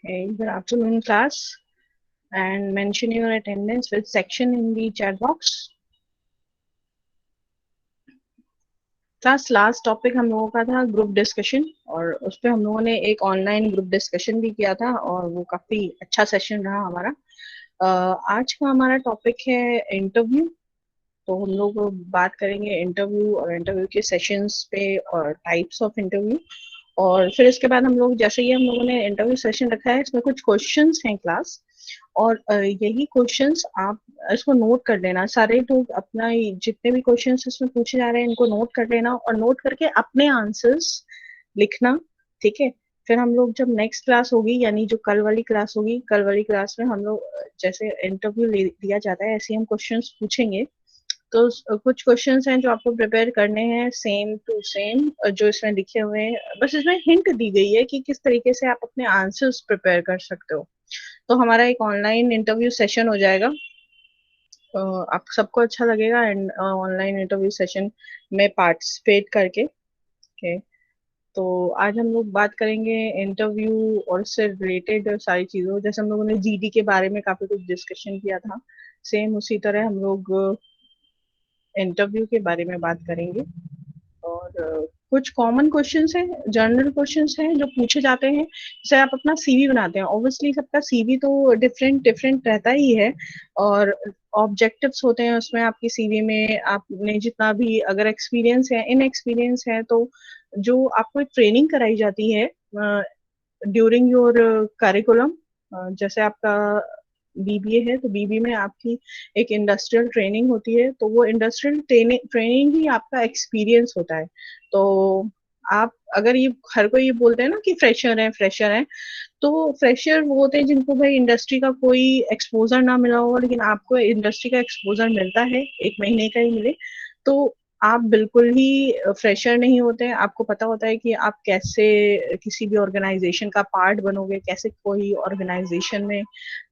Hey, good afternoon, class, and mention your attendance with section in the chat box. Class last topic हम लोगों का था group discussion और उस पे हम लोगों ने एक ऑनलाइन ग्रुप डिस्कशन भी किया था और वो काफी अच्छा सेशन रहा हमारा। आज का हमारा टॉपिक है इंटरव्यू। तो हम लोग बात करेंगे इंटरव्यू और इंटरव्यू के सेशंस पे और टाइप्स ऑफ इंटरव्यू। और फिर इसके बाद हम लोग जैसे ही हम लोगों ने इंटरव्यू सेशन रखा है इसमें कुछ क्वेश्चंस हैं क्लास। और यही क्वेश्चंस आप इसको नोट कर लेना। सारे लोग अपना जितने भी क्वेश्चंस इसमें पूछे जा रहे हैं इनको नोट कर लेना और नोट करके अपने आंसर्स लिखना। ठीक है। फिर हम लोग जब नेक्स्ट क्लास होगी यानी जो कल वाली क्लास होगी, कल वाली क्लास में हम लोग जैसे इंटरव्यू दिया जाता है ऐसे हम क्वेश्चंस पूछेंगे। तो कुछ क्वेश्चंस हैं जो आपको प्रिपेयर करने हैं सेम टू सेम जो इसमें लिखे हुए हैं। बस इसमें हिंट दी गई है कि किस तरीके से आप अपने आंसर्स प्रिपेयर कर सकते हो। तो हमारा एक ऑनलाइन इंटरव्यू सेशन हो जाएगा। आप सबको अच्छा लगेगा एंड ऑनलाइन इंटरव्यू सेशन में पार्टिसिपेट करके। ओके। तो आज हम लोग बात करेंगे इंटरव्यू और उससे रिलेटेड सारी चीजों, जैसे हम लोगों ने जीडी के बारे में काफी कुछ डिस्कशन किया था, सेम उसी तरह हम लोग इंटरव्यू के बारे में बात करेंगे। और कुछ कॉमन क्वेश्चंस हैं, जनरल क्वेश्चंस हैं जो पूछे जाते हैं जैसे आप अपना सीवी बनाते हैं। ऑब्वियसली सबका सीवी तो डिफरेंट डिफरेंट रहता ही है और ऑब्जेक्टिव्स होते हैं उसमें। आपकी सीवी में आपने जितना भी अगर एक्सपीरियंस है, इन एक्सपीरियंस है, तो जो आपको एक ट्रेनिंग कराई जाती है ड्यूरिंग योर करिकुलम। जैसे आपका बीबीए है तो बीबीए में आपकी एक इंडस्ट्रियल ट्रेनिंग होती है, तो वो इंडस्ट्रियल ट्रेनिंग ही आपका एक्सपीरियंस होता है। तो आप अगर ये हर कोई ये बोलते हैं ना कि फ्रेशर है फ्रेशर है, तो फ्रेशर वो होते हैं जिनको भाई इंडस्ट्री का कोई एक्सपोजर ना मिला हो, लेकिन आपको इंडस्ट्री का एक्सपोजर मिलता है, एक महीने का ही मिले, तो आप बिल्कुल ही फ्रेशर नहीं होते हैं। आपको पता होता है कि आप कैसे किसी भी ऑर्गेनाइजेशन का पार्ट बनोगे, कैसे कोई ऑर्गेनाइजेशन में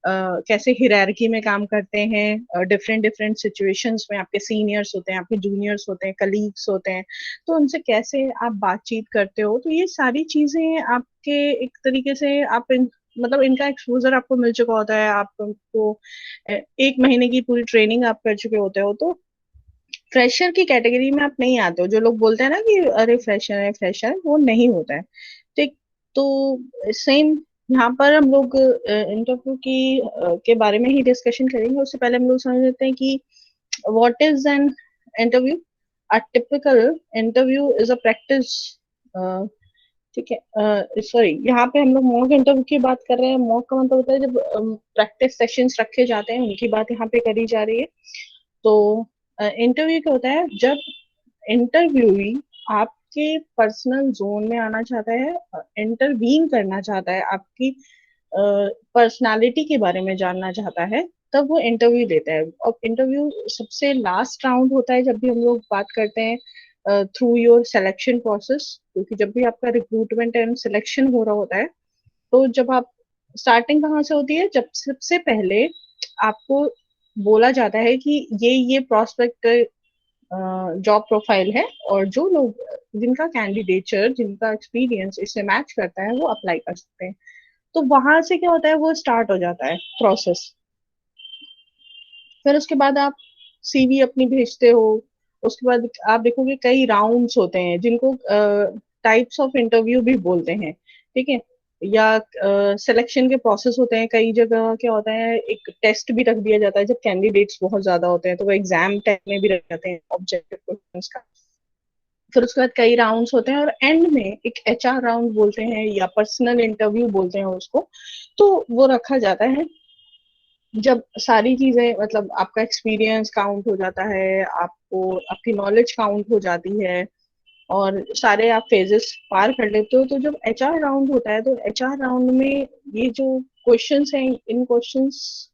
कैसे हिरारकी में काम करते हैं। डिफरेंट डिफरेंट सिचुएशंस में आपके सीनियर्स होते हैं, आपके जूनियर्स होते हैं, कलीग्स होते हैं, तो उनसे कैसे आप बातचीत करते हो। तो ये सारी चीजें आपके एक तरीके से आप मतलब इनका एक्सपोजर आपको मिल चुका होता है। आपको एक महीने की पूरी ट्रेनिंग आप कर चुके होते हो, तो फ्रेशर की कैटेगरी में आप नहीं आते हो। जो लोग बोलते हैं ना कि अरे फ्रेशर है फ्रेशर, वो नहीं होता है। ठीक। तो सेम यहाँ पर हम लोग इंटरव्यू के बारे में ही डिस्कशन करेंगे। उससे पहले हम लोग समझ लेते हैं कि what is an interview. A typical interview is a practice. ठीक है। सॉरी, यहाँ पे हम लोग मॉक इंटरव्यू की बात कर रहे हैं। मॉक का मतलब होता है जब प्रैक्टिस सेशंस रखे जाते हैं, उनकी बात यहाँ पे करी जा रही है। तो इंटरव्यू क्या होता है जब इंटरव्यूई आपके पर्सनल जोन में आना चाहता है, इंटरवीन करना चाहता है, आपकी पर्सनालिटी के बारे में जानना चाहता है, तब वो इंटरव्यू देता है। और इंटरव्यू सबसे लास्ट राउंड होता है जब भी हम लोग बात करते हैं थ्रू योर सिलेक्शन प्रोसेस, क्योंकि जब भी आपका रिक्रूटमेंट एंड सिलेक्शन हो रहा होता है, तो जब आप स्टार्टिंग कहाँ से होती है, जब सबसे पहले आपको बोला जाता है कि ये प्रोस्पेक्ट जॉब प्रोफाइल है और जो लोग जिनका कैंडिडेचर जिनका एक्सपीरियंस इससे मैच करता है वो अप्लाई कर सकते हैं। तो वहां से क्या होता है, वो स्टार्ट हो जाता है प्रोसेस। फिर उसके बाद आप सीवी अपनी भेजते हो। उसके बाद आप देखोगे कई राउंड्स होते हैं जिनको टाइप्स ऑफ इंटरव्यू भी बोलते हैं। ठीक है। या सिलेक्शन के प्रोसेस होते हैं। कई जगह क्या होता है, एक टेस्ट भी रख दिया जाता है जब कैंडिडेट्स बहुत ज्यादा होते हैं, तो वो एग्जाम टाइप में भी रख जाते हैं ऑब्जेक्टिव क्वेश्चंस का। फिर उसके बाद कई राउंड्स होते हैं और एंड में एक एचआर राउंड बोलते हैं या पर्सनल इंटरव्यू बोलते हैं उसको। तो वो रखा जाता है जब सारी चीजें मतलब आपका एक्सपीरियंस काउंट हो जाता है, आपको आपकी नॉलेज काउंट हो जाती है और सारे आप फेजेस पार कर लेते हो। तो जब एचआर राउंड होता है तो एचआर राउंड में ये जो क्वेश्चंस हैं, इन क्वेश्चंस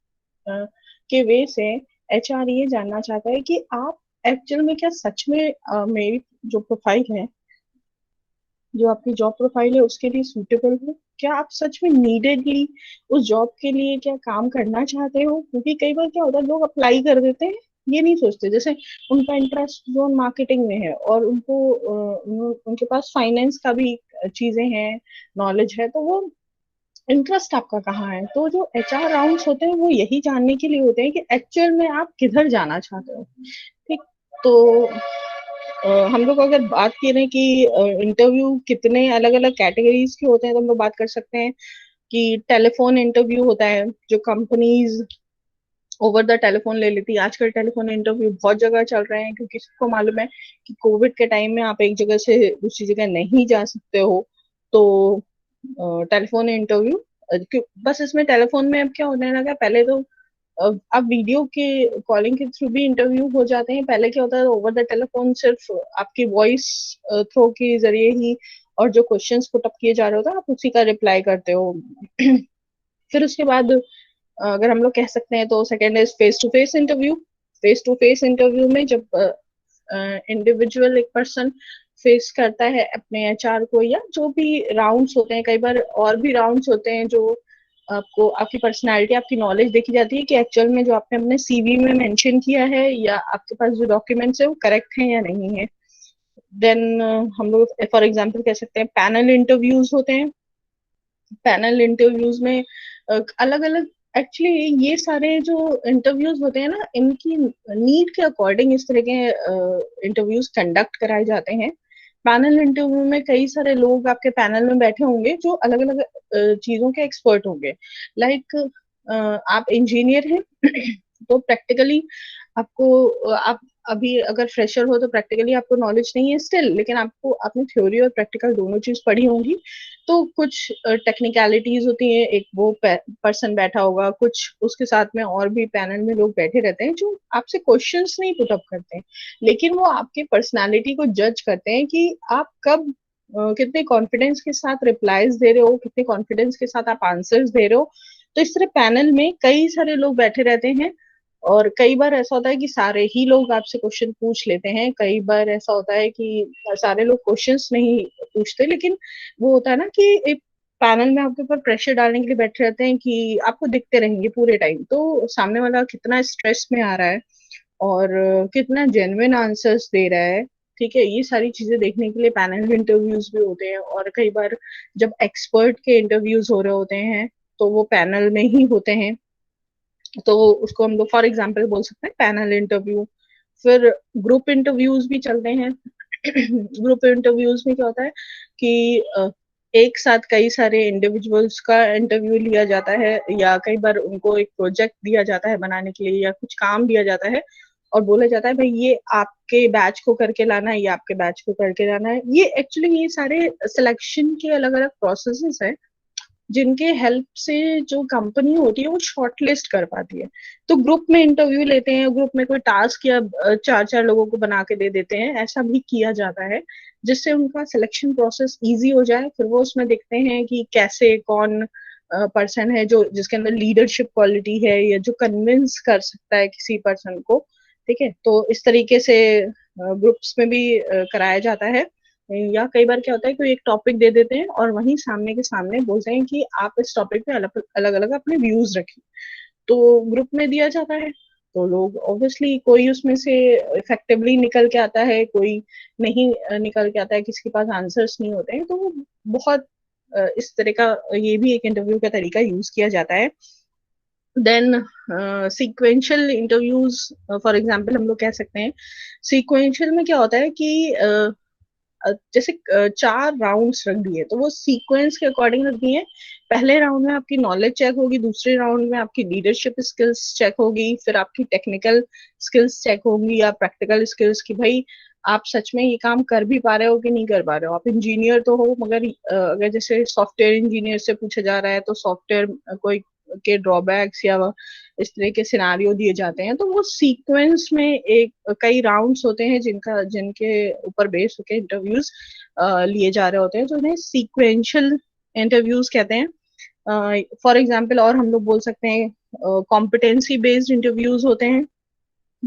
के वे से एचआर ये जानना चाहता है कि आप एक्चुअल में क्या सच में मेरी जो प्रोफाइल है, जो आपकी जॉब प्रोफाइल है उसके लिए सूटेबल हो। क्या आप सच में नीडेडली उस जॉब के लिए क्या काम करना चाहते हो। क्योंकि कई बार क्या होता है, लोग अप्लाई कर देते हैं, ये नहीं सोचते। जैसे उनका इंटरेस्ट जोन मार्केटिंग में है और उनको उनके पास फाइनेंस का भी चीजें हैं, नॉलेज है, तो वो इंटरेस्ट आपका कहाँ है। तो जो एचआर राउंड्स होते हैं वो यही जानने के लिए होते हैं कि एक्चुअल में आप किधर जाना चाहते हो। ठीक। तो हम लोग अगर बात करें कि इंटरव्यू कितने अलग अलग कैटेगरीज के होते हैं, तो हम लोग बात कर सकते हैं कि टेलीफोन इंटरव्यू होता है, जो कंपनीज ओवर द टेलीफोन ले लेती है। आजकल टेलीफोन इंटरव्यू बहुत जगह चल रहे हैं, क्योंकि सबको मालूम है कि कोविड के टाइम में आप एक जगह से दूसरी जगह नहीं जा सकते हो। तो टेलीफोन इंटरव्यू, बस इसमें टेलीफोन में अब क्या होने लगा, पहले तो अब वीडियो के कॉलिंग के थ्रू भी इंटरव्यू हो जाते हैं। पहले क्या होता है, ओवर द टेलीफोन सिर्फ आपकी वॉइस थ्रो के जरिए ही, और जो क्वेश्चंस पुट अप किए जा रहे होते हैं आप उसी का रिप्लाई करते हो। फिर उसके बाद अगर हम लोग कह सकते हैं तो second is face to face interview. Face to face interview में जब इंडिविजुअल एक पर्सन फेस करता है अपने एचआर को, या जो भी राउंड्स होते हैं, कई बार और भी राउंड्स होते हैं जो आपको आपकी पर्सनालिटी, आपकी नॉलेज देखी जाती है कि एक्चुअल में जो आपने अपने सीवी में मेंशन किया है या आपके पास जो डॉक्यूमेंट्स है वो करेक्ट है या नहीं है। देन हम लोग फॉर एग्जांपल कह सकते हैं पैनल इंटरव्यूज होते हैं। पैनल इंटरव्यूज में अलग अलग, एक्चुअली ये सारे जो इंटरव्यूज होते हैं ना, इनकी नीड के अकॉर्डिंग इस तरह के इंटरव्यूज कंडक्ट कराए जाते हैं। पैनल इंटरव्यू में कई सारे लोग आपके पैनल में बैठे होंगे जो अलग अलग चीजों के एक्सपर्ट होंगे। लाइक आप इंजीनियर हैं तो प्रैक्टिकली आपको आप अभी अगर फ्रेशर हो तो प्रैक्टिकली आपको नॉलेज नहीं है स्टिल, लेकिन आपको आपने थ्योरी और प्रैक्टिकल दोनों चीज पढ़ी होंगी। तो कुछ टेक्निकलिटीज होती हैं, एक वो पर्सन बैठा होगा, कुछ उसके साथ में और भी पैनल में लोग बैठे रहते हैं जो आपसे क्वेश्चंस नहीं पुट अप करते हैं, लेकिन वो आपके पर्सनालिटी को जज करते हैं कि आप कब कितने कॉन्फिडेंस के साथ रिप्लाईज दे रहे हो, कितने कॉन्फिडेंस के साथ आप आंसर्स दे रहे हो। तो इस तरह पैनल में कई सारे लोग बैठे रहते हैं, और कई बार ऐसा होता है कि सारे ही लोग आपसे क्वेश्चन पूछ लेते हैं, कई बार ऐसा होता है कि सारे लोग क्वेश्चंस नहीं पूछते, लेकिन वो होता है ना कि एक पैनल में आपके ऊपर प्रेशर डालने के लिए बैठे रहते हैं कि आपको दिखते रहेंगे पूरे टाइम, तो सामने वाला कितना स्ट्रेस में आ रहा है और कितना जेन्युइन आंसर्स दे रहा है। ठीक है, ये सारी चीजें देखने के लिए पैनल इंटरव्यूज भी होते हैं। और कई बार जब एक्सपर्ट के इंटरव्यूज हो रहे होते हैं तो वो पैनल में ही होते हैं, तो उसको हम लोग फॉर एग्जांपल बोल सकते हैं पैनल इंटरव्यू। फिर ग्रुप इंटरव्यूज भी चलते हैं। ग्रुप इंटरव्यूज में क्या होता है कि एक साथ कई सारे इंडिविजुअल्स का इंटरव्यू लिया जाता है, या कई बार उनको एक प्रोजेक्ट दिया जाता है बनाने के लिए, या कुछ काम दिया जाता है और बोला जाता है भाई ये आपके बैच को करके लाना है, ये आपके बैच को करके लाना है। ये एक्चुअली ये सारे सिलेक्शन के अलग अलग प्रोसेसेस है जिनके हेल्प से जो कंपनी होती है वो शॉर्टलिस्ट कर पाती है। तो ग्रुप में इंटरव्यू लेते हैं, ग्रुप में कोई टास्क या चार चार लोगों को बना के दे देते हैं, ऐसा भी किया जाता है जिससे उनका सिलेक्शन प्रोसेस इजी हो जाए। फिर वो उसमें देखते हैं कि कैसे कौन पर्सन है जो जिसके अंदर लीडरशिप क्वालिटी है, या जो कन्विंस कर सकता है किसी पर्सन को। ठीक है, तो इस तरीके से ग्रुप्स में भी कराया जाता है। या कई बार क्या होता है कि एक टॉपिक दे देते हैं और वहीं सामने के सामने बोलते हैं कि आप इस टॉपिक पे अलग अलग अलग अपने व्यूज रखिए, तो ग्रुप में दिया जाता है। तो लोग ऑब्वियसली कोई उसमें से इफेक्टिवली निकल के आता है, कोई नहीं निकल के आता है, किसी के पास आंसर्स नहीं होते हैं, तो वो बहुत इस तरह का ये भी एक इंटरव्यू का तरीका यूज किया जाता है। Then sequential interviews, for example हम लोग कह सकते हैं सीक्वेंशियल में क्या होता है कि जैसे चार राउंड्स रख दिए तो वो सीक्वेंस के अकॉर्डिंग रख दिए। पहले राउंड में आपकी नॉलेज चेक होगी, दूसरे राउंड में आपकी लीडरशिप स्किल्स चेक होगी, फिर आपकी टेक्निकल स्किल्स चेक होंगी या प्रैक्टिकल स्किल्स की भाई आप सच में ये काम कर भी पा रहे हो कि नहीं कर पा रहे हो। आप इंजीनियर तो हो, मगर अगर जैसे सॉफ्टवेयर इंजीनियर से पूछा जा रहा है तो सॉफ्टवेयर कोई के ड्रॉबैक्स या इस तरह के सिनारियो दिए जाते हैं, तो वो सीक्वेंस में एक कई राउंड्स होते हैं जिनके ऊपर बेस होकर इंटरव्यूज लिए जा रहे होते हैं, तो उन्हें सीक्वेंशियल इंटरव्यूज कहते हैं। फॉर एग्जांपल और हम लोग बोल सकते हैं कॉम्पिटेंसी बेस्ड इंटरव्यूज होते हैं।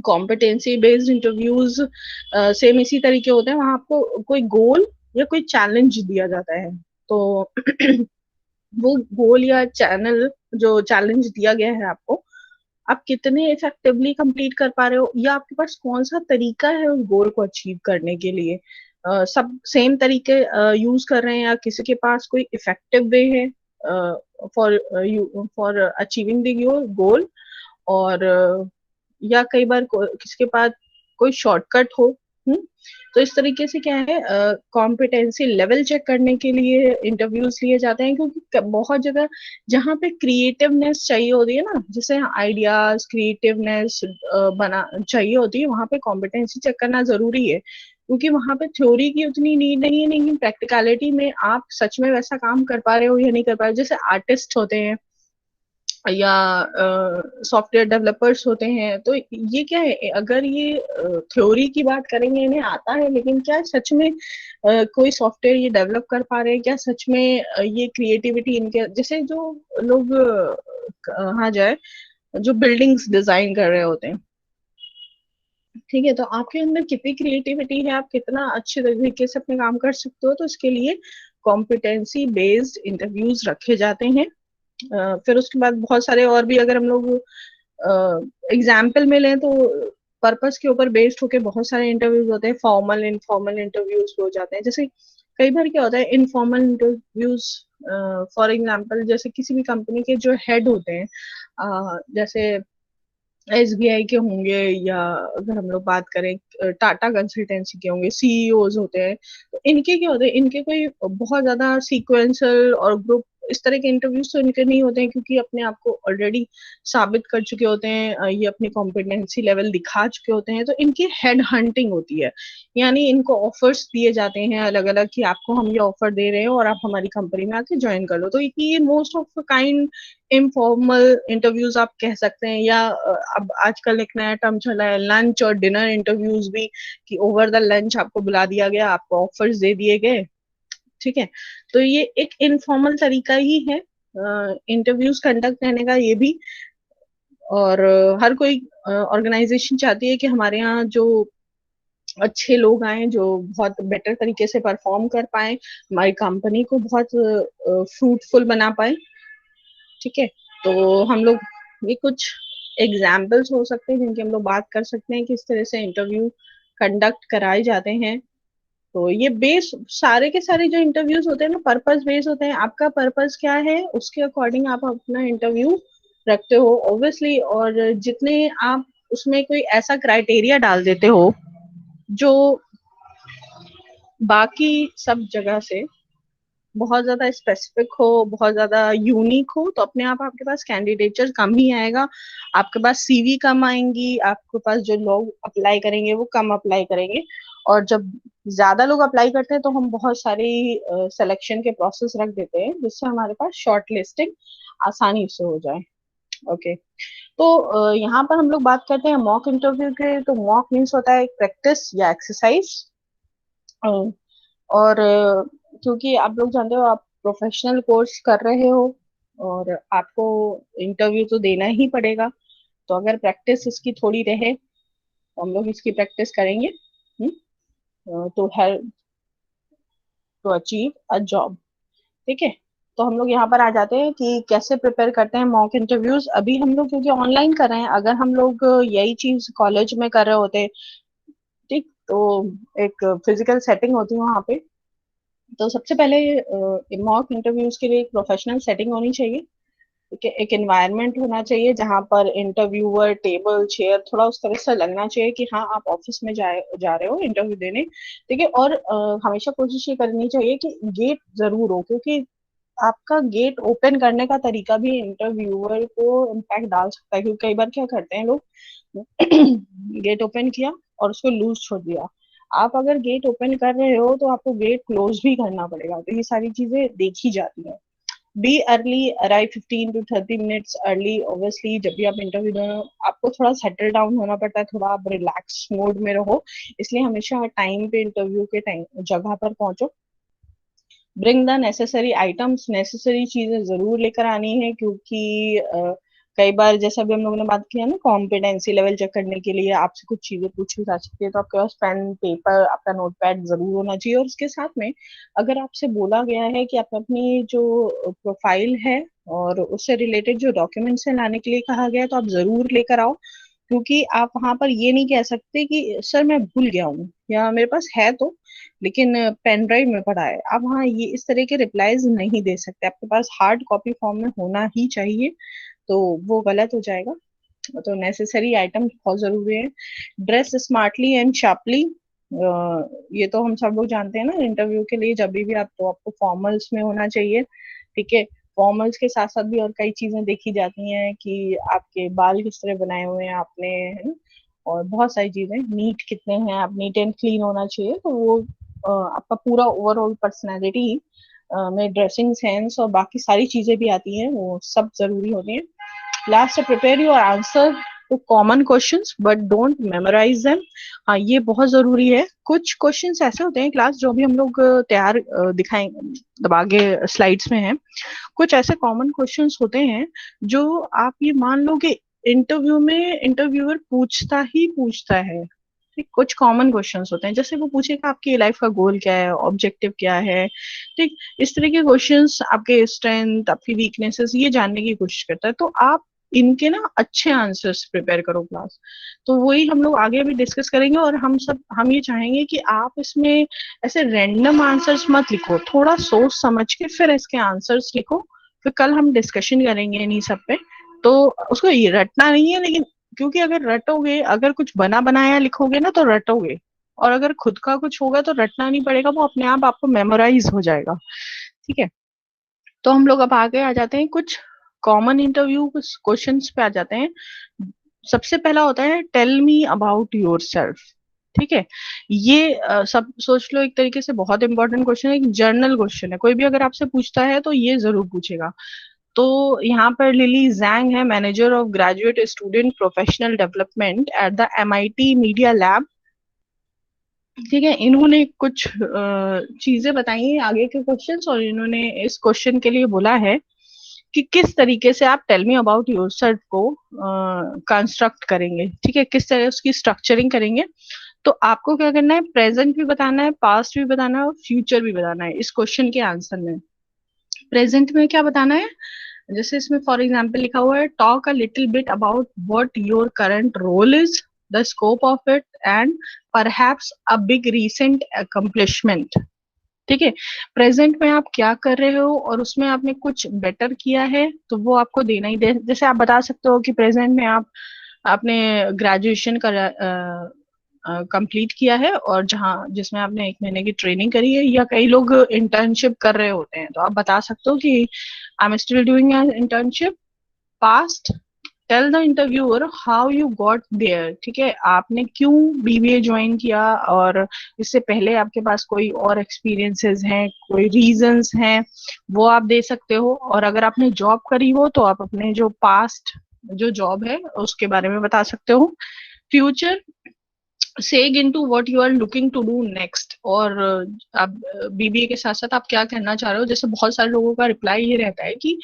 कॉम्पिटेंसी बेस्ड इंटरव्यूज सेम इसी तरीके होते हैं, वहां आपको कोई गोल या कोई चैलेंज दिया जाता है। तो वो गोल या चैनल जो चैलेंज दिया गया है आपको, आप कितने इफेक्टिवली कंप्लीट कर पा रहे हो, या आपके पास कौन सा तरीका है उस गोल को अचीव करने के लिए। सब सेम तरीके यूज कर रहे हैं या किसी के पास कोई इफेक्टिव वे है। For achieving the your goal, और या कई बार किसी के पास कोई शॉर्टकट हो। तो इस तरीके से क्या है, कॉम्पिटेंसी लेवल चेक करने के लिए इंटरव्यूज लिए जाते हैं, क्योंकि बहुत जगह जहाँ पे क्रिएटिवनेस चाहिए होती है ना, जैसे आइडियाज क्रिएटिवनेस बना चाहिए होती है, वहां पे कॉम्पिटेंसी चेक करना जरूरी है, क्योंकि वहां पे थ्योरी की उतनी नीड नहीं है, लेकिन प्रैक्टिकलिटी में आप सच में वैसा काम कर पा रहे हो या नहीं कर पा रहे हो। जैसे आर्टिस्ट होते हैं या सॉफ्टवेयर डेवलपर्स होते हैं, तो ये क्या है, अगर ये थ्योरी की बात करेंगे, इन्हें आता है, लेकिन क्या सच में कोई सॉफ्टवेयर ये डेवलप कर पा रहे हैं, क्या सच में ये क्रिएटिविटी इनके, जैसे जो लोग कहा जाए जो बिल्डिंग्स डिजाइन कर रहे होते हैं, ठीक है, तो आपके अंदर कितनी क्रिएटिविटी है, आप कितना अच्छे तरीके से अपने काम कर सकते हो, तो इसके लिए कॉम्पिटेंसी बेस्ड इंटरव्यूज रखे जाते हैं। फिर उसके बाद बहुत सारे और भी, अगर हम लोग एग्जाम्पल में लें तो पर्पस के ऊपर बेस्ड होके बहुत सारे इंटरव्यूज होते हैं, फॉर्मल इनफॉर्मल इंटरव्यूज हो जाते हैं। जैसे कई बार क्या होता है, इनफॉर्मल इंटरव्यूज, फॉर एग्जाम्पल जैसे किसी भी कंपनी के जो हेड होते हैं, जैसे एसबीआई के होंगे, या अगर हम लोग बात करें टाटा कंसल्टेंसी के होंगे, सीईओज होते हैं, तो इनके क्या होते हैं, इनके कोई बहुत ज्यादा सीक्वेंशियल और ग्रुप इस तरह के इंटरव्यूज तो इनके नहीं होते हैं, क्योंकि अपने आप को ऑलरेडी साबित कर चुके होते हैं, ये अपनी कॉम्पिटेंसी लेवल दिखा चुके होते हैं, तो इनकी हेड हंटिंग होती है, यानी इनको ऑफर्स दिए जाते हैं अलग अलग, कि आपको हम ये ऑफर दे रहे हैं और आप हमारी कंपनी में आके ज्वाइन कर लो। तो ये most of kind informal interviews आप कह सकते हैं, या अब आजकल एक नया टर्म चला है लंच और डिनर इंटरव्यूज भी, कि ओवर द लंच आपको बुला दिया गया, आपको ऑफर्स दे दिए गए, ठीक है। तो ये एक इनफॉर्मल तरीका ही है इंटरव्यूज कंडक्ट करने का, ये भी। और हर कोई ऑर्गेनाइजेशन चाहती है कि हमारे यहाँ जो अच्छे लोग आए, जो बहुत बेटर तरीके से परफॉर्म कर पाए, हमारी कंपनी को बहुत फ्रूटफुल बना पाए, ठीक है। तो हम लोग ये कुछ एग्जाम्पल्स हो सकते हैं जिनकी हम लोग बात कर सकते हैं, किस तरह से इंटरव्यू कंडक्ट कराए जाते हैं। तो ये बेस सारे के सारे जो इंटरव्यूज होते हैं ना, पर्पस बेस होते हैं, आपका पर्पस क्या है उसके अकॉर्डिंग आप अपना इंटरव्यू रखते हो ऑब्वियसली। और जितने आप उसमें कोई ऐसा क्राइटेरिया डाल देते हो जो बाकी सब जगह से बहुत ज्यादा स्पेसिफिक हो, बहुत ज्यादा यूनिक हो, तो अपने आप आपके पास कैंडिडेचर कम ही आएगा, आपके पास सीवी कम आएंगी, आपके पास जो लोग अप्लाई करेंगे वो कम अप्लाई करेंगे। और जब ज्यादा लोग अप्लाई करते हैं तो हम बहुत सारी सिलेक्शन के प्रोसेस रख देते हैं, जिससे हमारे पास शॉर्ट लिस्टिंग आसानी से हो जाए। ओके, तो यहाँ पर हम लोग बात करते हैं मॉक इंटरव्यू के। तो मॉक मीन्स होता है प्रैक्टिस या एक्सरसाइज। और क्योंकि आप लोग जानते हो आप प्रोफेशनल कोर्स कर रहे हो और आपको इंटरव्यू तो देना ही पड़ेगा, तो अगर प्रैक्टिस इसकी थोड़ी रहे तो हम लोग इसकी प्रैक्टिस करेंगे तो help to achieve a job, ठीक है। तो हम लोग यहाँ पर आ जाते हैं कि कैसे प्रिपेयर करते हैं मॉक इंटरव्यूज। अभी हम लोग क्योंकि ऑनलाइन कर रहे हैं, अगर हम लोग यही चीज कॉलेज में कर रहे होते, ठीक, तो एक फिजिकल सेटिंग होती है वहाँ पे। तो सबसे पहले मॉक इंटरव्यूज के लिए एक प्रोफेशनल सेटिंग होनी चाहिए, ठीक है, एक एनवायरनमेंट होना चाहिए जहाँ पर इंटरव्यूअर टेबल चेयर थोड़ा उस तरह से लगना चाहिए कि हाँ आप ऑफिस में जा रहे हो इंटरव्यू देने, ठीक है। और हमेशा कोशिश ये करनी चाहिए कि गेट जरूर हो, क्योंकि आपका गेट ओपन करने का तरीका भी इंटरव्यूअर को इम्पैक्ट डाल सकता है, क्योंकि कई बार क्या करते हैं लोग गेट ओपन किया और उसको लूज छोड़ दिया। आप अगर गेट ओपन कर रहे हो तो आपको गेट क्लोज भी करना पड़ेगा, तो ये सारी चीजें देखी जाती है। B early, arrive 15 to 30 minutes early. Obviously जब भी आप इंटरव्यू दो आपको थोड़ा सेटल डाउन होना पड़ता है, थोड़ा आप रिलैक्स मोड में रहो, इसलिए हमेशा टाइम पे इंटरव्यू के टाइम जगह पर पहुंचो। Bring the necessary items, necessary चीजें जरूर लेकर आनी है, क्योंकि कई बार जैसा भी हम लोगों ने बात किया ना, कॉम्पिटेंसी लेवल चेक करने के लिए आपसे कुछ चीजें पूछी जा सकती है, तो आपके पास पेन पेपर आपका नोटपैड जरूर होना चाहिए। और उसके साथ में अगर आपसे बोला गया है कि आप अपनी जो प्रोफाइल है और उससे रिलेटेड जो डॉक्यूमेंट्स है लाने के लिए कहा गया है, तो आप जरूर लेकर आओ, क्योंकि आप वहां पर ये नहीं कह सकते कि सर मैं भूल गया हूँ या मेरे पास है तो लेकिन पेन ड्राइव में पड़ा है। आप वहाँ ये इस तरह के रिप्लाईज नहीं दे सकते, आपके पास हार्ड कॉपी फॉर्म में होना ही चाहिए, तो वो गलत हो जाएगा। तो नेसेसरी आइटम बहुत जरूरी है। ड्रेस स्मार्टली एंड शार्पली, ये तो हम सब लोग जानते हैं ना, इंटरव्यू के लिए जब भी आप, तो आपको फॉर्मल्स में होना चाहिए। ठीक है, फॉर्मल्स के साथ साथ भी और कई चीजें देखी जाती हैं कि आपके बाल किस तरह बनाए हुए हैं आपने, है ना, और बहुत सारी चीजें, नीट कितने हैं आप, नीट एंड क्लीन होना चाहिए। तो वो आपका पूरा ओवरऑल पर्सनैलिटी में ड्रेसिंग सेंस और बाकी सारी चीजें भी आती हैं, वो सब जरूरी होती हैं। Last, prepare your answer to common questions but don't memorise them. हाँ, ये बहुत जरूरी है। कुछ क्वेश्चंस ऐसे होते हैं क्लास, जो भी हम लोग तैयार दिखाएंगे आगे स्लाइड्स में है, कुछ ऐसे कॉमन क्वेश्चंस होते हैं जो आप ये मान लो कि इंटरव्यू में इंटरव्यूअर पूछता ही पूछता है। ठीक, कुछ कॉमन क्वेश्चंस होते हैं, जैसे वो पूछेगा आपकी लाइफ का गोल क्या है, ऑब्जेक्टिव क्या है। ठीक, इस तरह के क्वेश्चंस आपके स्ट्रेंथ, आपकी वीकनेसेस ये जानने की कोशिश करता है, तो आप इनके ना अच्छे आंसर्स प्रिपेयर करो क्लास। तो वही हम लोग आगे भी डिस्कस करेंगे, और हम ये चाहेंगे कि आप इसमें ऐसे रैंडम आंसर्स मत लिखो, थोड़ा सोच समझ के फिर इसके आंसर्स लिखो। फिर कल हम डिस्कशन करेंगे इन्हीं सब पे। तो उसको ये रटना नहीं है, लेकिन क्योंकि अगर रटोगे, अगर कुछ बना बनाया लिखोगे ना तो रटोगे, और अगर खुद का कुछ होगा तो रटना नहीं पड़ेगा, वो अपने आप आपको मेमोराइज हो जाएगा। ठीक है, तो हम लोग अब आगे आ जाते हैं, कुछ कॉमन इंटरव्यू क्वेश्चंस पे आ जाते हैं। सबसे पहला होता है tell me about yourself. ठीक है, ये सब सोच लो एक तरीके से बहुत इंपॉर्टेंट क्वेश्चन है, एक जर्नल क्वेश्चन है, कोई भी अगर आपसे पूछता है तो ये जरूर पूछेगा। तो यहाँ पर लिली जैंग है, manager of graduate student professional development at the MIT media lab. ठीक है, इन्होंने कुछ चीजें बताई हैं आगे के क्वेश्चंस, और इन्होंने इस क्वेश्चन के लिए बोला है कि किस तरीके से आप टेल मी अबाउट योरसेल्फ को कंस्ट्रक्ट करेंगे। ठीक है, किस तरह उसकी स्ट्रक्चरिंग करेंगे। तो आपको क्या करना है, प्रेजेंट भी बताना है, पास्ट भी बताना है, और फ्यूचर भी बताना है इस क्वेश्चन के आंसर में। प्रेजेंट में क्या बताना है, जैसे इसमें फॉर एग्जाम्पल लिखा हुआ है, talk a little bit about what your current role is, the scope of it, and perhaps a big recent accomplishment. ठीक है, प्रेजेंट में आप क्या कर रहे हो और उसमें आपने कुछ बेटर किया है तो वो आपको देना ही दे। जैसे आप बता सकते हो कि प्रेजेंट में आप आपने ग्रेजुएशन कर कंप्लीट किया है, और जहाँ जिसमें आपने 1 महीने की ट्रेनिंग करी है, या कई लोग इंटर्नशिप कर रहे होते हैं, तो आप बता सकते हो कि I am still doing an internship. Past, tell the interviewer how you got there. ठीक है, आपने क्यों बीबीए ज्वाइन किया, और इससे पहले आपके पास कोई और एक्सपीरियंसेस हैं, कोई रीजंस हैं, वो आप दे सकते हो। और अगर आपने जॉब करी हो तो आप अपने जो पास्ट जो जॉब है उसके बारे में बता सकते हो। Future, segue into what you are looking to do next, और आप बीबीए के साथ साथ आप क्या करना चाह रहे हो। जैसे बहुत सारे लोगों का रिप्लाई ये रहता है कि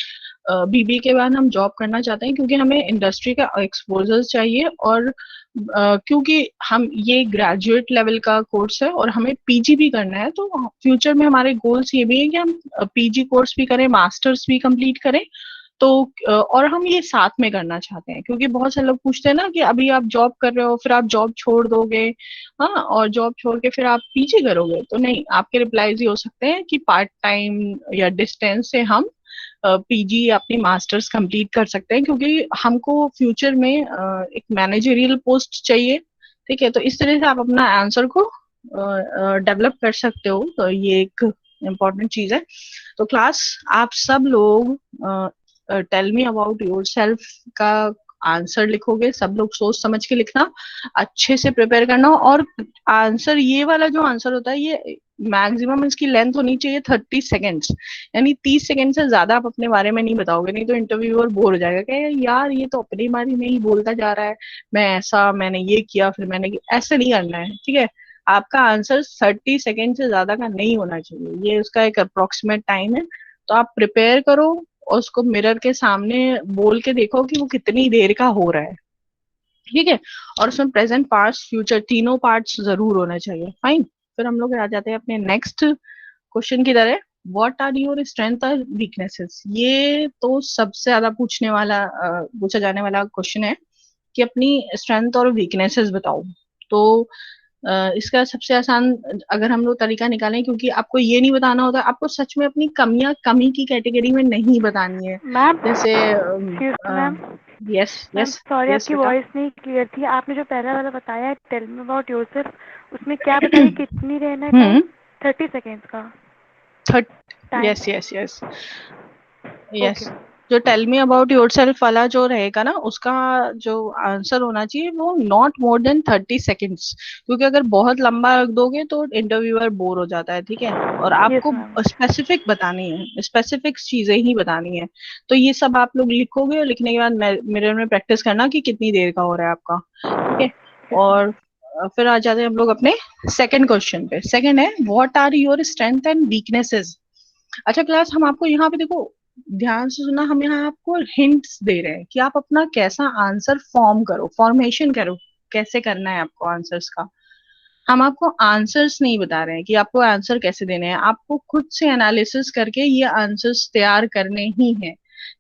बीबीए के बाद हम जॉब करना चाहते हैं क्योंकि हमें इंडस्ट्री का एक्सपोजर चाहिए, और क्योंकि हम ये ग्रेजुएट लेवल का कोर्स है और हमें पीजी भी करना है, तो फ्यूचर में हमारे गोल्स ये भी है कि हम पीजी कोर्स भी करें, मास्टर्स भी कंप्लीट करें। तो और हम ये साथ में करना चाहते हैं, क्योंकि बहुत से लोग पूछते हैं ना कि अभी आप जॉब कर रहे हो, फिर आप जॉब छोड़ दोगे, हाँ, और जॉब छोड़ के फिर आप पीजी करोगे, तो नहीं, आपके रिप्लाईज ये हो सकते हैं कि पार्ट टाइम या डिस्टेंस से हम पीजी अपनी मास्टर्स कंप्लीट कर सकते हैं, क्योंकि हमको फ्यूचर में एक मैनेजरियल पोस्ट चाहिए। ठीक है, तो इस तरह से आप अपना आंसर को डेवलप कर सकते हो, तो ये एक इम्पॉर्टेंट चीज है। तो क्लास, आप सब लोग टेल मी अबाउट योरसेल्फ का आंसर लिखोगे, सब लोग सोच समझ के लिखना, अच्छे से प्रिपेयर करना। और आंसर, ये वाला जो आंसर होता है, ये मैक्सिमम इसकी लेंथ होनी चाहिए 30 सेकेंड्स, यानी 30 सेकेंड से ज्यादा आप अपने बारे में नहीं बताओगे, नहीं तो इंटरव्यूअर बोर हो जाएगा कि यार ये तो अपनी बारे में ही बोलता जा रहा है, मैंने ये किया, फिर मैंने किया। ऐसे नहीं करना है। ठीक है, आपका आंसर 30 सेकेंड से ज्यादा का नहीं होना चाहिए, ये उसका एक अप्रोक्सीमेट टाइम है। तो आप प्रिपेयर करो और उसको मिरर के सामने बोल के देखो कि वो कितनी देर का हो रहा है। ठीक है, और उसमें प्रेजेंट, पास्ट, फ्यूचर तीनों पार्ट्स जरूर होना चाहिए। फाइन, फिर हम लोग आ जाते हैं अपने नेक्स्ट क्वेश्चन की तरह। व्हाट आर योर स्ट्रेंथ और वीकनेसेस, ये तो सबसे ज्यादा पूछा जाने वाला क्वेश्चन है। कि अपनी स्ट्रेंथ और वीकनेसेस बताओ। तो इसका सबसे आसान अगर हम लोग तरीका निकालें, क्योंकि आपको ये नहीं बताना होता, आपको सच में अपनी कमियां कमी की कैटेगरी में नहीं बतानी है। मैम, जैसे ma'am, yes ma'am yes sorry yes आपकी बेटा। वॉइस नहीं क्लियर थी। आपने जो पहला वाला बताया टेल मी अबाउट योरसेल्फ, उसमें क्या बताइए कितनी रहना है टाइम? हम्म 30 सेकेंड्स का थर्ट time. Yes yes yes okay. Yes. जो टेल मी अबाउट योरसेल्फ वाला जो रहेगा ना, उसका जो आंसर होना चाहिए वो नॉट मोर देन 30 सेकेंड्स, क्योंकि अगर बहुत लंबा रख दोगे तो इंटरव्यूअर बोर हो जाता है, ठीक है। और यस आपको मैम। स्पेसिफिक बतानी है, स्पेसिफिक चीजें ही बतानी है। तो ये सब आप लोग लिखोगे और लिखने के बाद मिरर में प्रैक्टिस करना कि कितनी देर का हो रहा है आपका, ठीक है। Yes ma'am. और फिर आ जाते हैं हम लोग अपने सेकंड क्वेश्चन पे। सेकंड है, what are your strength and weaknesses. अच्छा क्लास, हम आपको यहाँ पे देखो, ध्यान से सुना, हम यहाँ आपको हिंट्स दे रहे हैं कि आप अपना कैसा आंसर फॉर्म करो, फॉर्मेशन करो, कैसे करना है आपको आंसर्स का। हम आपको आंसर्स नहीं बता रहे हैं कि आपको आंसर कैसे देने हैं, आपको खुद से एनालिसिस करके ये आंसर्स तैयार करने ही हैं,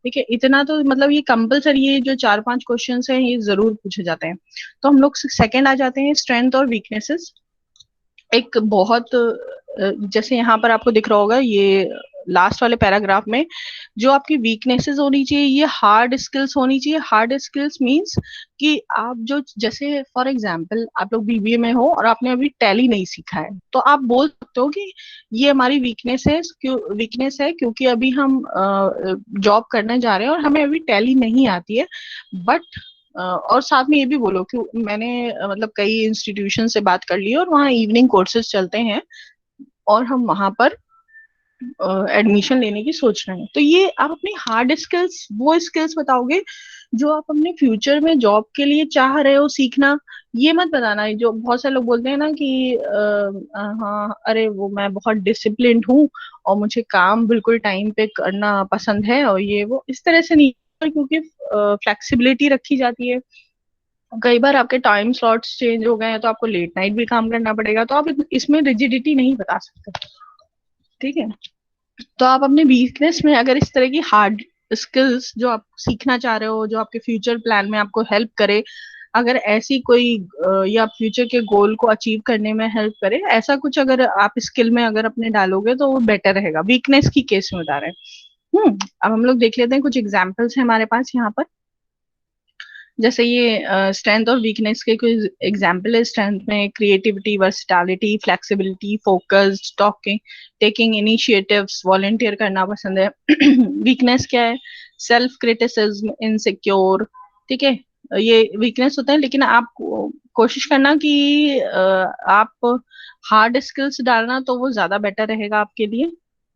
ठीक है। इतना तो मतलब ये कंपलसरी, ये जो 4-5 क्वेश्चंस हैं ये जरूर पूछे जाते हैं। तो हम लोग सेकंड आ जाते हैं, स्ट्रेंथ और वीकनेसेस। एक बहुत जैसे यहाँ पर आपको दिख रहा होगा, ये लास्ट वाले पैराग्राफ में जो आपकी वीकनेसेस होनी चाहिए, ये हार्ड स्किल्स होनी चाहिए। हार्ड स्किल्स मींस कि आप जो, जैसे फॉर एग्जांपल आप लोग बीबीए में हो और आपने अभी टैली नहीं सीखा है, तो आप बोल सकते हो कि ये हमारी वीकनेस है, क्योंकि अभी हम जॉब करने जा रहे हैं और हमें अभी टैली नहीं आती है। बट और साथ में ये भी बोलो कि मैंने मतलब कई इंस्टीट्यूशन से बात कर ली है और वहाँ इवनिंग कोर्सेज चलते हैं और हम वहां पर एडमिशन लेने की सोच रहे हैं। तो ये आप अपनी हार्ड स्किल्स, वो स्किल्स बताओगे जो आप अपने फ्यूचर में जॉब के लिए चाह रहे हो सीखना। ये मत बताना है जो बहुत सारे लोग बोलते हैं ना कि हाँ अरे वो मैं बहुत डिसिप्लिन्ड हूँ और मुझे काम बिल्कुल टाइम पे करना पसंद है, और ये वो इस तरह से नहीं, क्योंकि फ्लेक्सिबिलिटी रखी जाती है। कई बार आपके टाइम स्लॉट्स चेंज हो गए हैं तो आपको लेट नाइट भी काम करना पड़ेगा, तो आप इसमें रिजिडिटी नहीं बता सकते, ठीक है। तो आप अपने वीकनेस में अगर इस तरह की हार्ड स्किल्स जो आप सीखना चाह रहे हो, जो आपके फ्यूचर प्लान में आपको हेल्प करे, अगर ऐसी कोई या फ्यूचर के गोल को अचीव करने में हेल्प करे, ऐसा कुछ अगर आप स्किल में अगर अपने डालोगे तो वो बेटर रहेगा। वीकनेस की केस में बता रहे हैं। अब हम लोग देख लेते हैं, कुछ एग्जाम्पल्स हैं हमारे पास यहाँ पर। जैसे ये स्ट्रेंथ और वीकनेस के कुछ एग्जाम्पल है। स्ट्रेंथ में creativity, versatility, flexibility, focused, talking, taking initiatives, volunteer करना पसंद है। वीकनेस क्या है? सेल्फ क्रिटिसिज्म, इनसिक्योर, ठीक है। ये वीकनेस होता है, लेकिन आप कोशिश करना कि आप हार्ड स्किल्स डालना तो वो ज्यादा बेटर रहेगा आपके लिए,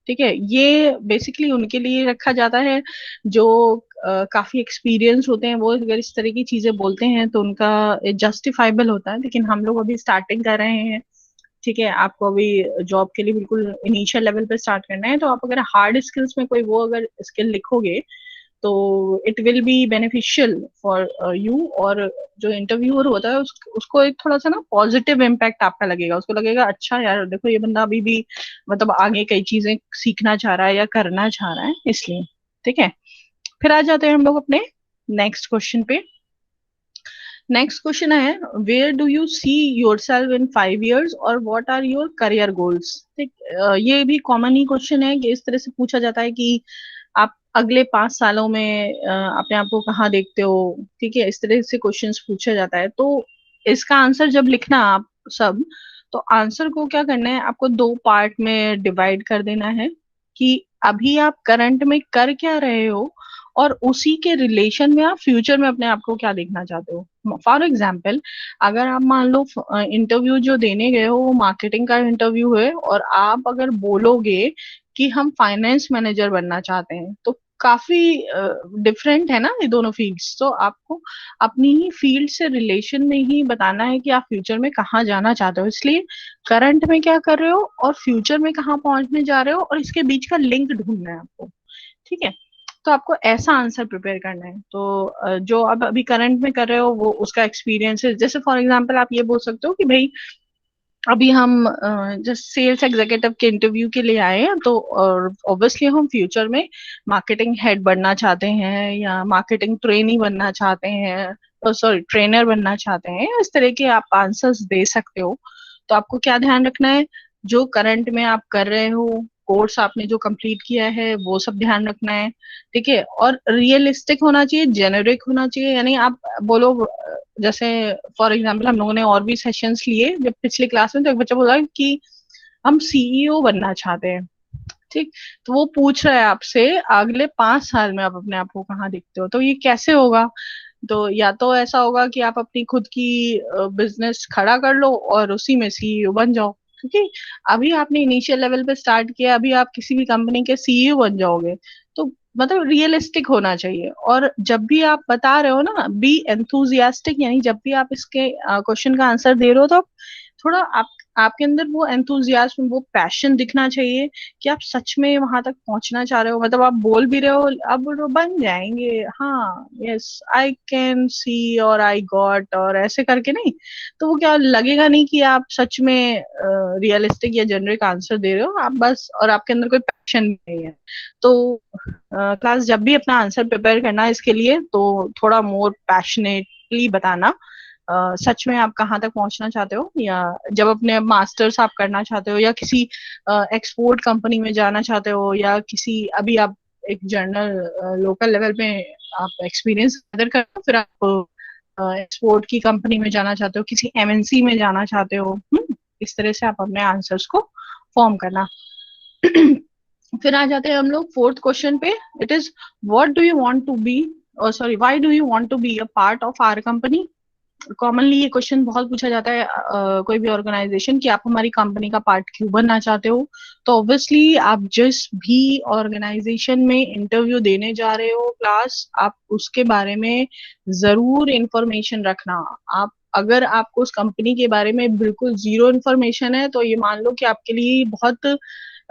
ठीक है। ये बेसिकली उनके लिए रखा जाता है जो काफी एक्सपीरियंस होते हैं, वो अगर इस तरह की चीजें बोलते हैं तो उनका जस्टिफाइबल होता है। लेकिन हम लोग अभी स्टार्टिंग कर रहे हैं, ठीक है, आपको अभी जॉब के लिए बिल्कुल इनिशियल लेवल पे स्टार्ट करना है, तो आप अगर हार्ड स्किल्स में कोई वो अगर स्किल लिखोगे तो it will be beneficial for you. और जो इंटरव्यूअर होता है उसको एक थोड़ा सा ना पॉजिटिव इम्पैक्ट आपका लगेगा, उसको लगेगा अच्छा यार देखो ये बंदा अभी भी मतलब आगे कई चीजें सीखना चाह रहा है या करना चाह रहा है, इसलिए, ठीक है। फिर आ जाते हैं हम लोग अपने नेक्स्ट क्वेश्चन पे। नेक्स्ट क्वेश्चन है, where do you see yourself in 5 years और what are your career goals. ठीक, ये भी कॉमन ही क्वेश्चन है कि इस तरह से पूछा जाता है कि आप अगले 5 सालों में अपने आप को कहाँ देखते हो, ठीक है। इस तरह से क्वेश्चंस पूछा जाता है। तो इसका आंसर जब लिखना आप सब, तो आंसर को क्या करना है, आपको दो पार्ट में डिवाइड कर देना है कि अभी आप करंट में कर क्या रहे हो और उसी के रिलेशन में आप फ्यूचर में अपने आप को क्या देखना चाहते हो। फॉर एग्जाम्पल, अगर आप मान लो इंटरव्यू जो देने गए हो वो मार्केटिंग का इंटरव्यू है और आप अगर बोलोगे कि हम फाइनेंस मैनेजर बनना चाहते हैं, तो काफी डिफरेंट है ना ये दोनों फील्ड्स। तो आपको अपनी ही फील्ड से रिलेशन में ही बताना है कि आप फ्यूचर में कहाँ जाना चाहते हो। इसलिए करंट में क्या कर रहे हो और फ्यूचर में कहाँ पहुंचने जा रहे हो, और इसके बीच का लिंक ढूंढना है आपको, ठीक है। तो आपको ऐसा आंसर प्रिपेयर करना है। तो जो आप अभी करंट में कर रहे हो वो उसका एक्सपीरियंस है। जैसे फॉर एग्जांपल आप ये बोल सकते हो कि भाई अभी हम जस्ट सेल्स एग्जीक्यूटिव के इंटरव्यू के लिए आए हैं, तो ऑब्वियसली हम फ्यूचर में मार्केटिंग हेड बनना चाहते हैं या मार्केटिंग ट्रेनी बनना चाहते हैं, सॉरी ट्रेनर बनना चाहते हैं, इस तरह के आप आंसर्स दे सकते हो। तो आपको क्या ध्यान रखना है, जो करंट में आप कर रहे हो, कोर्स आपने जो कंप्लीट किया है वो सब ध्यान रखना है, ठीक है। और रियलिस्टिक होना चाहिए, जेनेरिक होना चाहिए, यानी आप बोलो जैसे फॉर एग्जांपल हम लोगों ने और भी सेशंस लिए जब पिछली क्लास में, तो एक बच्चा बोला कि हम सीईओ बनना चाहते हैं, ठीक। तो वो पूछ रहा है आपसे अगले 5 साल में आप अपने आप को कहाँ देखते हो, तो ये कैसे होगा। तो या तो ऐसा होगा कि आप अपनी खुद की बिजनेस खड़ा कर लो और उसी में सीईओ बन जाओ, क्योंकि अभी आपने इनिशियल लेवल पे स्टार्ट किया, अभी आप किसी भी कंपनी के सीईओ बन जाओगे। तो मतलब रियलिस्टिक होना चाहिए। और जब भी आप बता रहे हो ना, बी एंथुजियास्टिक, यानी जब भी आप इसके क्वेश्चन का आंसर दे रहे हो, तो थोड़ा आपके अंदर वो एंथुजियाज्म, वो पैशन दिखना चाहिए कि आप सच में वहां तक पहुंचना चाह रहे हो। मतलब आप बोल भी रहे हो, अब वो बन जाएंगे, हाँ यस आई कैन सी और आई गॉट और ऐसे करके नहीं, तो वो क्या लगेगा नहीं कि आप सच में रियलिस्टिक या जेनरिक आंसर दे रहे हो आप बस, और आपके अंदर कोई पैशन नहीं है। तो क्लास जब भी अपना आंसर प्रिपेयर करना है इसके लिए, तो थोड़ा मोर पैशनेटली बताना सच में आप कहाँ तक पहुंचना चाहते हो, या जब अपने मास्टर्स आप करना चाहते हो, या किसी एक्सपोर्ट कंपनी में जाना चाहते हो, या किसी अभी आप एक जर्नल लोकल लेवल पे आप एक्सपीरियंस गैदर कर, फिर आप एक्सपोर्ट की कंपनी में जाना चाहते हो, किसी एमएनसी में जाना चाहते हो। इस तरह से आप अपने आंसर्स को फॉर्म करना। फिर आ जाते हैं हम लोग फोर्थ क्वेश्चन पे। It is what do you want to be, और sorry why do you want to be a part of our company. Commonly ये क्वेश्चन बहुत पूछा जाता है कोई भी ऑर्गेनाइजेशन, कि आप हमारी कंपनी का पार्ट क्यों बनना चाहते हो। तो ऑब्वियसली आप जिस भी ऑर्गेनाइजेशन में इंटरव्यू देने जा रहे हो क्लास, आप उसके बारे में जरूर इंफॉर्मेशन रखना। आप अगर आपको उस कंपनी के बारे में बिल्कुल जीरो इन्फॉर्मेशन है, तो ये मान लो कि आपके लिए बहुत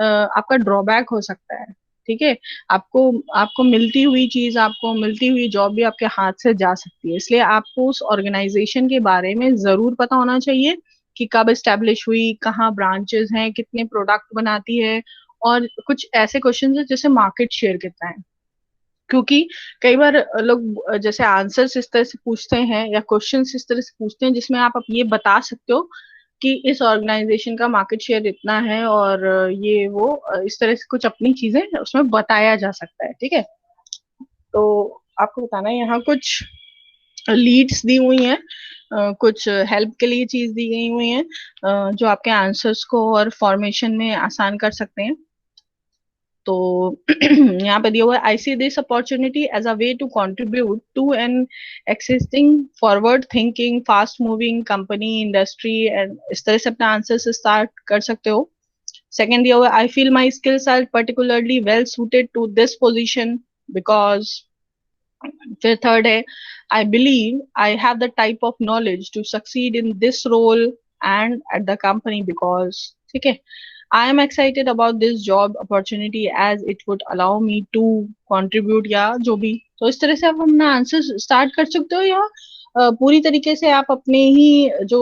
आपका ड्रॉबैक हो सकता है, ठीक है। आपको आपको मिलती हुई चीज, आपको मिलती हुई जॉब भी आपके हाथ से जा सकती है। इसलिए आपको उस ऑर्गेनाइजेशन के बारे में जरूर पता होना चाहिए कि कब एस्टेब्लिश हुई, कहाँ ब्रांचेस हैं, कितने प्रोडक्ट बनाती है, और कुछ ऐसे क्वेश्चन है जैसे मार्केट शेयर कितना है। क्योंकि कई बार लोग जैसे आंसर्स इस तरह से पूछते हैं या क्वेश्चंस इस तरह से पूछते हैं जिसमें आप ये बता सकते हो कि इस ऑर्गेनाइजेशन का मार्केट शेयर इतना है, और ये वो इस तरह से कुछ अपनी चीजें उसमें बताया जा सकता है, ठीक है। तो आपको बताना है, यहाँ कुछ लीड्स दी हुई हैं, कुछ हेल्प के लिए चीज दी गई हुई हैं, जो आपके आंसर्स को और फॉर्मेशन में आसान कर सकते हैं। तो यहाँ पे दिया हुआ है, I see this opportunity as a way to contribute to an existing forward thinking fast moving company industry, and इस तरह से अपना आंसर से स्टार्ट कर सकते हो। सेकेंड दिया हुआ है, I feel my skills are particularly well suited to this position because. फिर थर्ड है, I believe I have the type of knowledge to succeed in this role and at the company because, ठीक है। I am excited about this job opportunity as it would allow me to contribute, या जो भी। तो इस तरह से आप अपना आंसर स्टार्ट कर सकते हो, या पूरी तरीके से आप अपने ही जो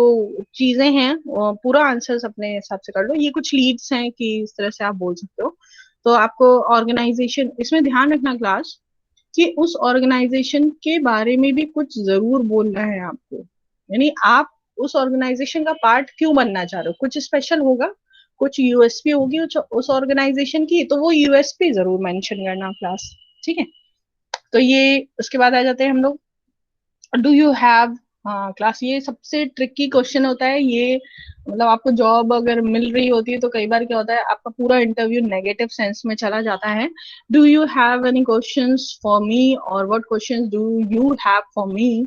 चीजें हैं पूरा आंसर अपने हिसाब से कर लो। ये कुछ लीड्स हैं कि इस तरह से आप बोल सकते हो। तो आपको ऑर्गेनाइजेशन इसमें ध्यान रखना क्लास, कि उस ऑर्गेनाइजेशन के बारे में भी कुछ जरूर बोलना है आपको। यानी आप उस ऑर्गेनाइजेशन का पार्ट क्यों बनना चाह रहे हो, कुछ स्पेशल होगा, कुछ यूएसपी होगी उस ऑर्गेनाइजेशन की, तो वो यूएसपी जरूर मेंशन करना क्लास, ठीक है। तो ये उसके बाद आ जाते हैं हम लोग, डू यू हैव, हाँ क्लास ये सबसे ट्रिकी क्वेश्चन होता है ये। मतलब आपको जॉब अगर मिल रही होती है तो कई बार क्या होता है, आपका पूरा इंटरव्यू नेगेटिव सेंस में चला जाता है। Do you have any questions for me, और what questions do you have for me.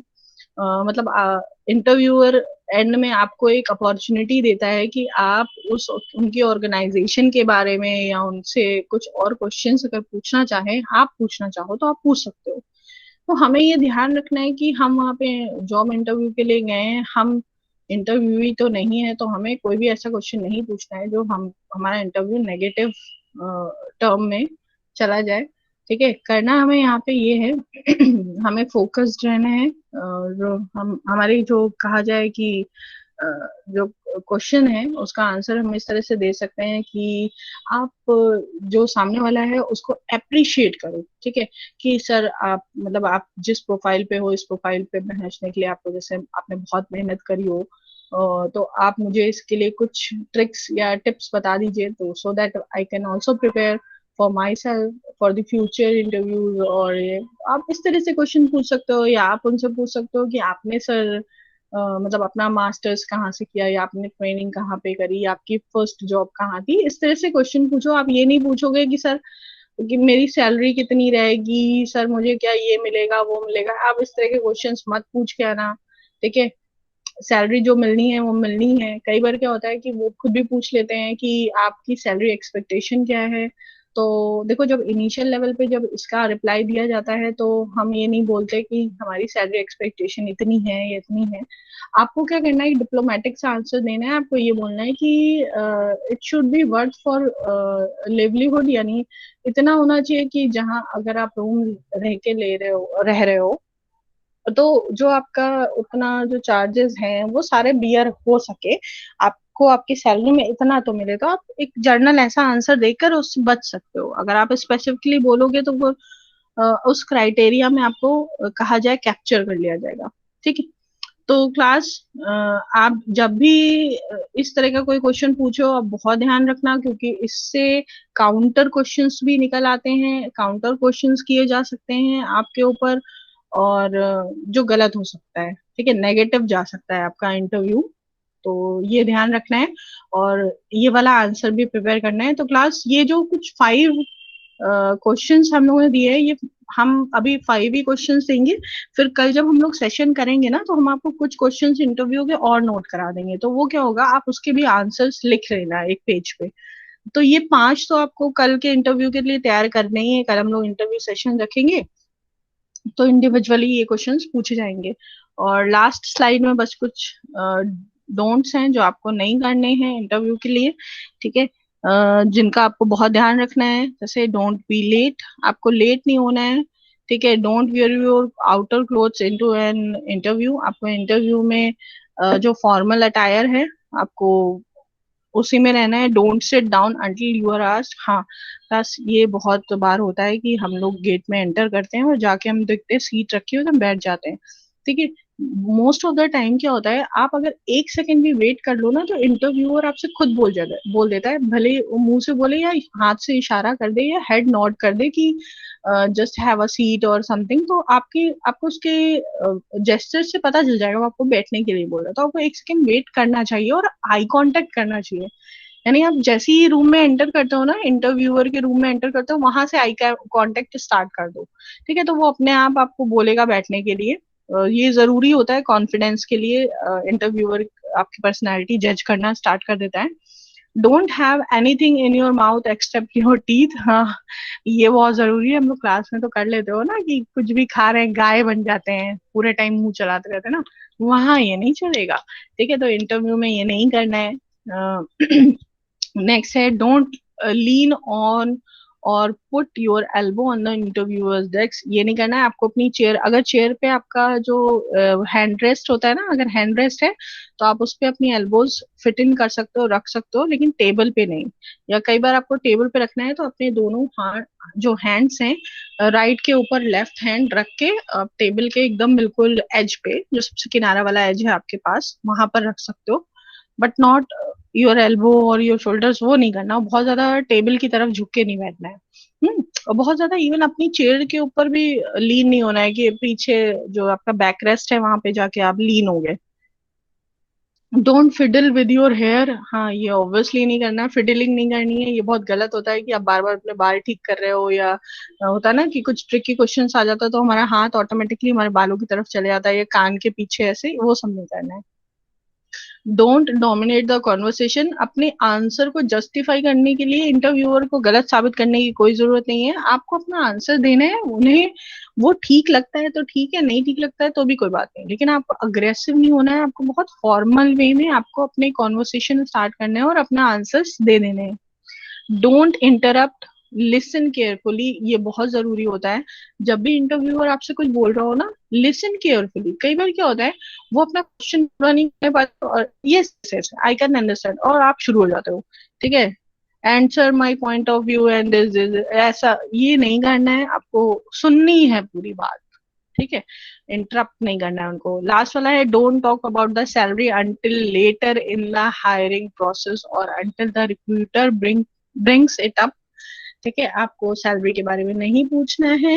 मतलब इंटरव्यूअर एंड में आपको एक अपॉर्चुनिटी देता है कि आप उस उनकी ऑर्गेनाइजेशन के बारे में या उनसे कुछ और क्वेश्चंस अगर पूछना चाहें, आप पूछना चाहो तो आप पूछ सकते हो। तो हमें ये ध्यान रखना है कि हम वहाँ पे जॉब इंटरव्यू के लिए गए हैं, हम इंटरव्यूई तो नहीं है, तो हमें कोई भी ऐसा क्वेश्चन नहीं पूछना है जो हम हमारा इंटरव्यू नेगेटिव टर्म में चला जाए, ठीक है। करना हमें यहाँ पे ये है हमें फोकस्ड रहना है, और हम हमारी जो कहा जाए कि जो क्वेश्चन है उसका आंसर हम इस तरह से दे सकते हैं कि आप जो सामने वाला है उसको अप्रिशिएट करो, ठीक है, कि सर आप मतलब आप जिस प्रोफाइल पे हो, इस प्रोफाइल पे पहुंचने के लिए आपको, जैसे आपने बहुत मेहनत करी हो, तो आप मुझे इसके लिए कुछ ट्रिक्स या टिप्स बता दीजिए, तो so that I can also prepare for my self for the future interviews. और ये आप इस तरह से क्वेश्चन पूछ सकते हो, या आप उनसे पूछ सकते हो कि आपने सर मतलब अपना मास्टर्स कहाँ से किया, या आपने ट्रेनिंग कहाँ पे करी, या आपकी फर्स्ट जॉब कहाँ थी। इस तरह से क्वेश्चन पूछो। आप ये नहीं पूछोगे कि सर कि मेरी सैलरी कितनी रहेगी, सर मुझे क्या ये मिलेगा वो मिलेगा। आप इस तरह के क्वेश्चंस मत पूछ के आना, ठीक है। सैलरी जो मिलनी है वो मिलनी है। कई बार क्या होता है कि वो खुद भी पूछ लेते हैं कि आपकी सैलरी एक्सपेक्टेशन क्या है। तो देखो, जब इनिशियल लेवल पे जब इसका रिप्लाई दिया जाता है तो हम ये नहीं बोलते कि हमारी सैलरी एक्सपेक्टेशन इतनी है या इतनी है। आपको क्या करना है, डिप्लोमेटिक से आंसर देना है। आपको ये बोलना है कि it should be worth for livelihood, यानी इतना होना चाहिए कि जहाँ अगर आप रूम रह के ले रहे हो, तो जो आपका उतना जो चार्जेस हैं वो सारे बियर हो सके, आपको आपकी सैलरी में इतना तो मिले। तो आप एक जर्नल ऐसा आंसर देकर उससे बच सकते हो। अगर आप स्पेसिफिकली बोलोगे तो वो उस क्राइटेरिया में आपको कहा जाए कैप्चर कर लिया जाएगा, ठीक है। तो क्लास आप जब भी इस तरह का कोई क्वेश्चन पूछो, आप बहुत ध्यान रखना, क्योंकि इससे काउंटर क्वेश्चंस भी निकल आते हैं, काउंटर क्वेश्चंस किए जा सकते हैं आपके ऊपर, और जो गलत हो सकता है, ठीक है, नेगेटिव जा सकता है आपका इंटरव्यू। तो ये ध्यान रखना है, और ये वाला आंसर भी प्रिपेयर करना है। तो क्लास ये जो कुछ 5 क्वेश्चंस हम लोगों ने दिए हैं, ये हम अभी 5 ही क्वेश्चंस देंगे। फिर कल जब हम लोग सेशन करेंगे ना, तो हम आपको कुछ क्वेश्चंस इंटरव्यू के और नोट करा देंगे। तो वो क्या होगा, आप उसके भी आंसर्स लिख लेना एक पेज पे। तो ये 5 तो आपको कल के इंटरव्यू के लिए तैयार करने ही है। कल हम लोग इंटरव्यू सेशन रखेंगे, तो इंडिविजुअली ये क्वेश्चंस पूछे जाएंगे। और लास्ट स्लाइड में बस कुछ डोंट्स हैं जो आपको नहीं करने हैं इंटरव्यू के लिए, ठीक है, जिनका आपको बहुत ध्यान रखना है। जैसे डोंट बी लेट, आपको लेट नहीं होना है, ठीक है। Don't wear your outer clothes into an interview, आपको इंटरव्यू में जो फॉर्मल अटायर है आपको उसी में रहना है। Don't sit down until you are asked. हाँ, बस ये बहुत बार होता है कि हम लोग गेट में एंटर करते हैं और जाके हम देखते हैं सीट रखी हो तो हम बैठ जाते हैं, ठीक है। मोस्ट ऑफ द टाइम क्या होता है, आप अगर 1 सेकंड भी वेट कर लो ना, तो इंटरव्यूअर आपसे खुद बोल देता है, भले वो मुंह से बोले या हाथ से इशारा कर दे या हेड नॉड कर दे कि जस्ट हैव अ सीट और समथिंग। तो आपको उसके जेस्चर से पता चल जाएगा वो आपको बैठने के लिए बोल रहा है। तो आपको 1 सेकंड वेट करना चाहिए और आई कांटेक्ट करना चाहिए। यानी आप जैसे ही रूम में एंटर करते हो ना, इंटरव्यूअर के रूम में एंटर करते हो, वहां से आई कांटेक्ट स्टार्ट कर दो, ठीक है। तो वो अपने आप आपको बोलेगा बैठने के लिए। ये जरूरी होता है कॉन्फिडेंस के लिए। इंटरव्यूअर आपकी पर्सनैलिटी जज करना स्टार्ट कर देता है। Don't have anything in your mouth except your teeth. हाँ, ये बहुत जरूरी है। हम लोग क्लास में तो कर लेते हो ना कि कुछ भी खा रहे हैं गाय बन जाते हैं, पूरे टाइम मुंह चलाते रहते हैं ना, वहां ये नहीं चलेगा, ठीक है। तो इंटरव्यू में ये नहीं करना है। नेक्स्ट है डोंट लीन ऑन और put your elbow on the interviewers desk. ये नहीं करना है आपको। अपनी चेयर, अगर चेयर पे आपका जो हैंड रेस्ट होता है ना, अगर हैंड रेस्ट है तो आप उस पे अपनी एल्बोज फिट इन कर सकते हो, रख सकते हो, लेकिन टेबल पे नहीं। या कई बार आपको टेबल पे रखना है तो अपने दोनों हाथ जो हैंड्स हैं, राइट के ऊपर लेफ्ट हैंड रख के टेबल के एकदम बिल्कुल एज पे, जो सबसे किनारा वाला एज है आपके पास, वहां पर रख सकते हो। बट नॉट योर एल्बो और योर शोल्डर्स, वो नहीं करना। बहुत ज्यादा टेबल की तरफ झुक के नहीं बैठना है। और बहुत ज्यादा इवन अपनी चेयर के ऊपर भी लीन नहीं होना है कि पीछे जो आपका बैक रेस्ट है वहां पे जाके आप लीन हो गए। Don't fiddle with your hair. हाँ, ये ऑब्वियसली नहीं करना, फिडलिंग नहीं करनी है। ये बहुत गलत होता है कि आप बार बार अपने बाल ठीक कर रहे हो, या होता है ना कि कुछ ट्रिकी क्वेश्चंस आ जाता है तो हमारा हाथ ऑटोमेटिकली हमारे बालों की तरफ चले जाता है, या कान के पीछे, ऐसे वो सब नहीं करना है। Don't dominate the conversation. अपने आंसर को जस्टिफाई करने के लिए इंटरव्यूअर को गलत साबित करने की कोई जरूरत नहीं है। आपको अपना आंसर देना है, उन्हें वो ठीक लगता है तो ठीक है, नहीं ठीक लगता है तो भी कोई बात नहीं, लेकिन आपको अग्रेसिव नहीं होना है। आपको बहुत फॉर्मल वे में आपको अपने कॉन्वर्सेशन स्टार्ट करना है और अपना आंसर्स दे देने हैं। डोंट इंटरप्ट लिसन केयरफुली, ये बहुत जरूरी होता है। जब भी इंटरव्यूअर आपसे कुछ बोल रहा हो ना, लिसन केयरफुली। कई बार क्या होता है, वो अपना क्वेश्चन पूरा नहीं कर पाते और yes yes I can understand, और आप शुरू हो जाते हो, ठीक है, answer my point of view and this is ऐसा। ये नहीं करना है आपको, सुननी है पूरी बात, ठीक है, इंटरप्ट नहीं करना है उनको। लास्ट वाला है, don't talk about the salary until later in the hiring process और until the recruiter brings it up. ठीक है, आपको सैलरी के बारे में नहीं पूछना है।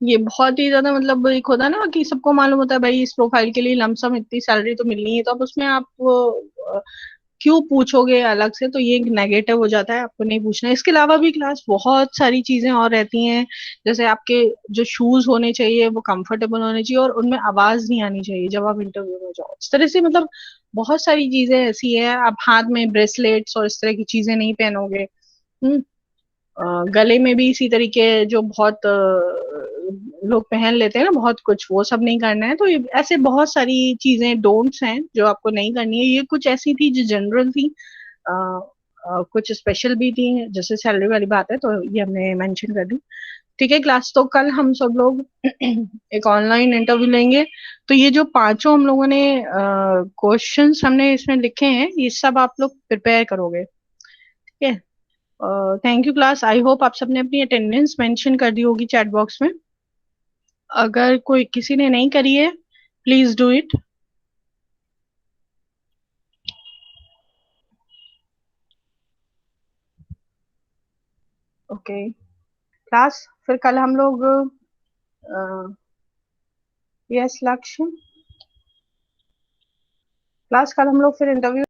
ये बहुत ही ज्यादा, मतलब एक होता है ना कि सबको मालूम होता है भाई इस प्रोफाइल के लिए लमसम इतनी सैलरी तो मिलनी है, तो अब उसमें आप क्यों पूछोगे अलग से, तो ये एक नेगेटिव हो जाता है, आपको नहीं पूछना है। इसके अलावा भी क्लास बहुत सारी चीजें और रहती हैं, जैसे आपके जो शूज होने चाहिए वो कंफर्टेबल होने चाहिए और उनमें आवाज नहीं आनी चाहिए जब आप इंटरव्यू में जाओ, इस तरह से मतलब बहुत सारी चीजें ऐसी है। आप हाथ में ब्रेसलेट्स और इस तरह की चीजें नहीं पहनोगे। हम्म। गले में भी इसी तरीके जो बहुत लोग पहन लेते हैं ना बहुत कुछ, वो सब नहीं करना है। तो ये ऐसे बहुत सारी चीजें डोंट्स हैं जो आपको नहीं करनी है। ये कुछ ऐसी थी जो जनरल थी, अ, कुछ स्पेशल भी थी, जैसे सैलरी वाली बात है तो ये हमने मेंशन कर दी। ठीक है क्लास, तो कल हम सब लोग एक ऑनलाइन इंटरव्यू लेंगे। तो ये जो पांचों हम लोगों ने क्वेश्चंस हमने इसमें लिखे हैं, ये सब आप लोग प्रिपेयर करोगे, ठीक है। Thank you class, I hope आप सबने अपनी अटेंडेंस मेंशन कर दी होगी चैट बॉक्स में। अगर कोई किसी ने नहीं करी है, please do it. Okay class, फिर कल हम लोग यस लक्ष्य, क्लास कल हम लोग फिर इंटरव्यू